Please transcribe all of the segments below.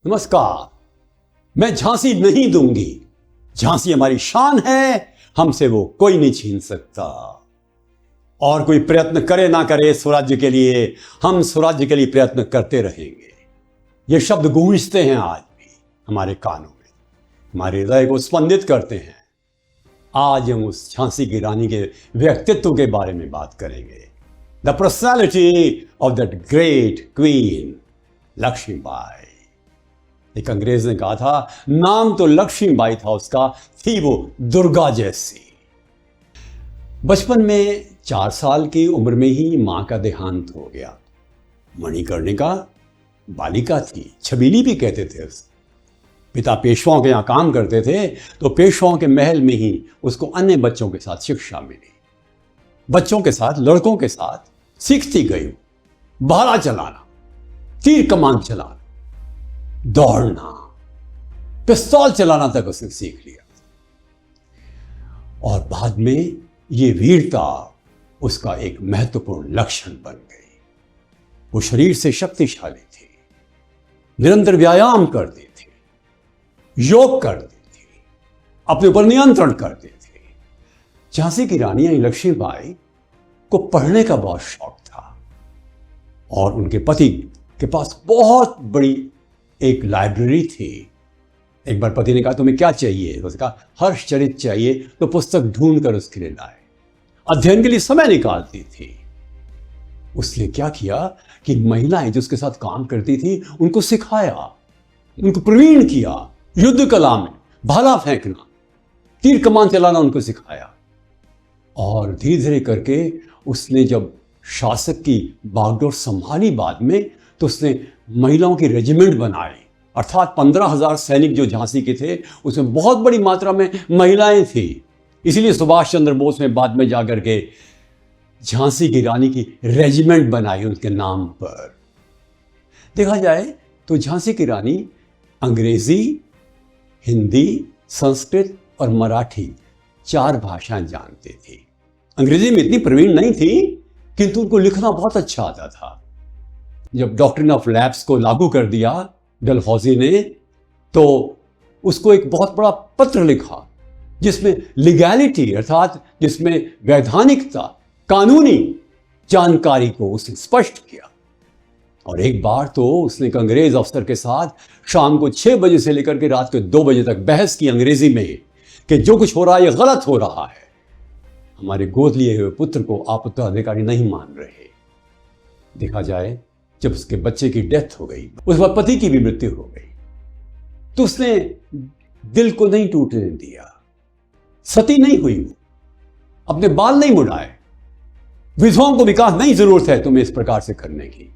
नमस्कार। मैं झांसी नहीं दूंगी। झांसी हमारी शान है, हमसे वो कोई नहीं छीन सकता। और कोई प्रयत्न करे ना करे स्वराज्य के लिए, हम स्वराज्य के लिए प्रयत्न करते रहेंगे। ये शब्द गूंजते हैं आज भी हमारे कानों में, हमारे हृदय को स्पंदित करते हैं। आज हम उस झांसी की रानी के व्यक्तित्व के बारे में बात करेंगे। The personality of that great queen Laxmibai. एक अंग्रेज ने कहा था, नाम तो लक्ष्मीबाई था उसका, थी वो दुर्गा जैसी। बचपन में 4 साल की उम्र में ही मां का देहांत हो गया। मणिकर्णिका बालिका थी, छबीली भी कहते थे उसे। पिता पेशवाओं के यहाँ काम करते थे, तो पेशवाओं के महल में ही उसको अन्य बच्चों के साथ शिक्षा मिली। बच्चों के साथ, लड़कों के साथ सीखती गई। भाला चलाना, तीर कमान चलाना, दौड़ना, पिस्तौल चलाना तक उसने सीख लिया। और बाद में ये वीरता उसका एक महत्वपूर्ण लक्षण बन गई। वो शरीर से शक्तिशाली थी, निरंतर व्यायाम करती थी, योग करती थी, अपने ऊपर नियंत्रण करती थी। झांसी की रानी यानी लक्ष्मीबाई को पढ़ने का बहुत शौक था और उनके पति के पास बहुत बड़ी एक लाइब्रेरी थी। एक बार पति ने कहा, तुम्हें क्या चाहिए? तो उसने कहा, हर्षचरित चाहिए। तो पुस्तक ढूंढ कर उसके लिए लाए। अध्ययन के लिए समय निकालती थी। उसने क्या किया कि महिलाएं जो उसके साथ काम करती थी उनको सिखाया, उनको प्रवीण किया। युद्ध कला में भाला फेंकना, तीर कमान चलाना उनको सिखाया। और धीरे धीरे करके उसने जब शासक की बागडोर संभाली बाद में, तो उसने महिलाओं की रेजिमेंट बनाई। अर्थात 15,000 सैनिक जो झांसी के थे, उसमें बहुत बड़ी मात्रा में महिलाएं थी। इसीलिए सुभाष चंद्र बोस ने बाद में जाकर के झांसी की रानी की रेजिमेंट बनाई उनके नाम पर। देखा जाए तो झांसी की रानी अंग्रेजी, हिंदी, संस्कृत और मराठी 4 भाषाएं जानती थी। अंग्रेजी में इतनी प्रवीण नहीं थी, किंतु उनको लिखना बहुत अच्छा आता था। जब डॉक्ट्रिन ऑफ लैप्स को लागू कर दिया डलहौजी ने, तो उसको एक बहुत बड़ा पत्र लिखा जिसमें लीगैलिटी अर्थात जिसमें वैधानिकता, कानूनी जानकारी को उसने स्पष्ट किया। और एक बार तो उसने एक अंग्रेज अफसर के साथ शाम को 6 बजे से लेकर के रात के 2 बजे तक बहस की अंग्रेजी में कि जो कुछ हो रहा है ये गलत हो रहा है। हमारे गोद लिए हुए पुत्र को आप उत्तराधिकारी नहीं मान रहे। देखा जाए जब उसके बच्चे की डेथ हो गई, उसके बाद पति की भी मृत्यु हो गई, तो उसने दिल को नहीं टूटने दिया। सती नहीं हुई, वो अपने बाल नहीं मुड़ाए। विधवाओं को भी कहा, नहीं जरूरत है तुम्हें इस प्रकार से करने की,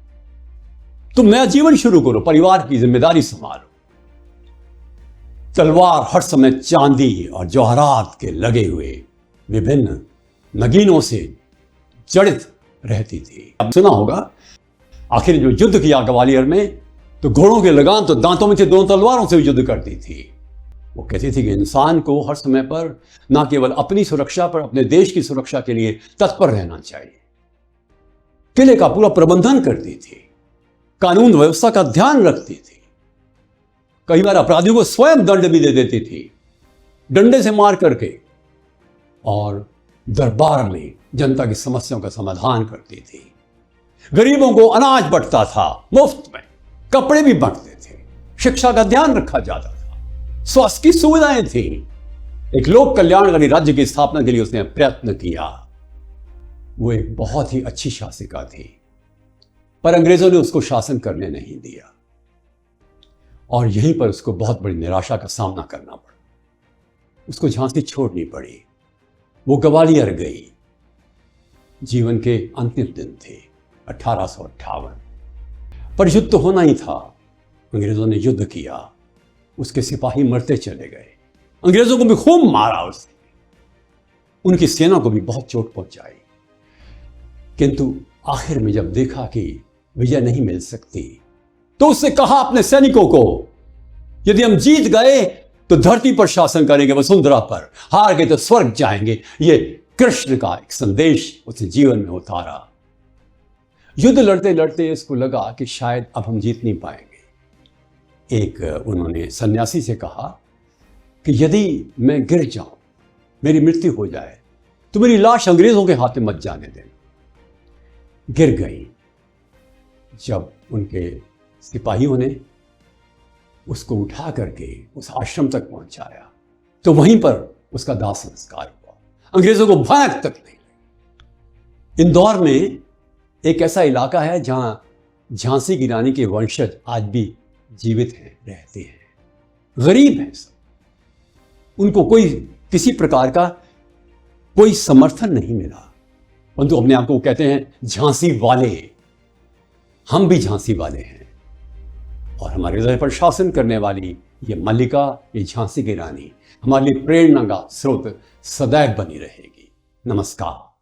तुम नया जीवन शुरू करो, परिवार की जिम्मेदारी संभालो। तलवार हर समय चांदी और जवाहरात के लगे हुए विभिन्न नगीनों से जड़ित रहती थी। अब सुना होगा, आखिर जो युद्ध किया ग्वालियर में, तो घोड़ों के लगाम तो दांतों में से 2 तलवारों से युद्ध करती थी। वो कहती थी कि इंसान को हर समय पर न केवल अपनी सुरक्षा पर अपने देश की सुरक्षा के लिए तत्पर रहना चाहिए। किले का पूरा प्रबंधन करती थी, कानून व्यवस्था का ध्यान रखती थी। कई बार अपराधियों को स्वयं दंड भी दे देती थी, डंडे से मार करके। और दरबार में जनता की समस्याओं का समाधान करती थी। गरीबों को अनाज बंटता था मुफ्त में, कपड़े भी बांटते थे, शिक्षा का ध्यान रखा जाता था, स्वास्थ्य की सुविधाएं थी। एक लोक कल्याणकारी राज्य की स्थापना के लिए उसने प्रयत्न किया। वो एक बहुत ही अच्छी शासिका थी, पर अंग्रेजों ने उसको शासन करने नहीं दिया और यहीं पर उसको बहुत बड़ी निराशा का सामना करना पड़ा। उसको झांसी छोड़नी पड़ी। वो ग्वालियर गई। जीवन के अंतिम दिन थे 1858। पर युद्ध तो होना ही था। अंग्रेजों ने युद्ध किया, उसके सिपाही मरते चले गए, अंग्रेजों को भी खूब मारा उसने, उनकी सेना को भी बहुत चोट पहुंचाई। किंतु आखिर में जब देखा कि विजय नहीं मिल सकती, तो उसने कहा अपने सैनिकों को, यदि हम जीत गए तो धरती पर शासन करेंगे, वसुंधरा पर, हार गए तो स्वर्ग जाएंगे। ये कृष्ण का एक संदेश उसने जीवन में उतारा। युद्ध लड़ते लड़ते इसको लगा कि शायद अब हम जीत नहीं पाएंगे। एक उन्होंने सन्यासी से कहा कि यदि मैं गिर जाऊं, मेरी मृत्यु हो जाए, तो मेरी लाश अंग्रेजों के हाथ में मत जाने देना। गिर गई। जब उनके सिपाहियों ने उसको उठा करके उस आश्रम तक पहुंचाया तो वहीं पर उसका दाह संस्कार हुआ। अंग्रेजों को भयानक तकलीफ लगी। इंदौर में एक ऐसा इलाका है जहां झांसी की रानी के वंशज आज भी जीवित हैं, रहते हैं, गरीब हैं सब, उनको कोई किसी प्रकार का कोई समर्थन नहीं मिला, परंतु अपने आप को कहते हैं झांसी वाले। हम भी झांसी वाले हैं और हमारे हृदय पर शासन करने वाली ये मल्लिका, ये झांसी की रानी हमारे लिए प्रेरणा का स्रोत सदैव बनी रहेगी। नमस्कार।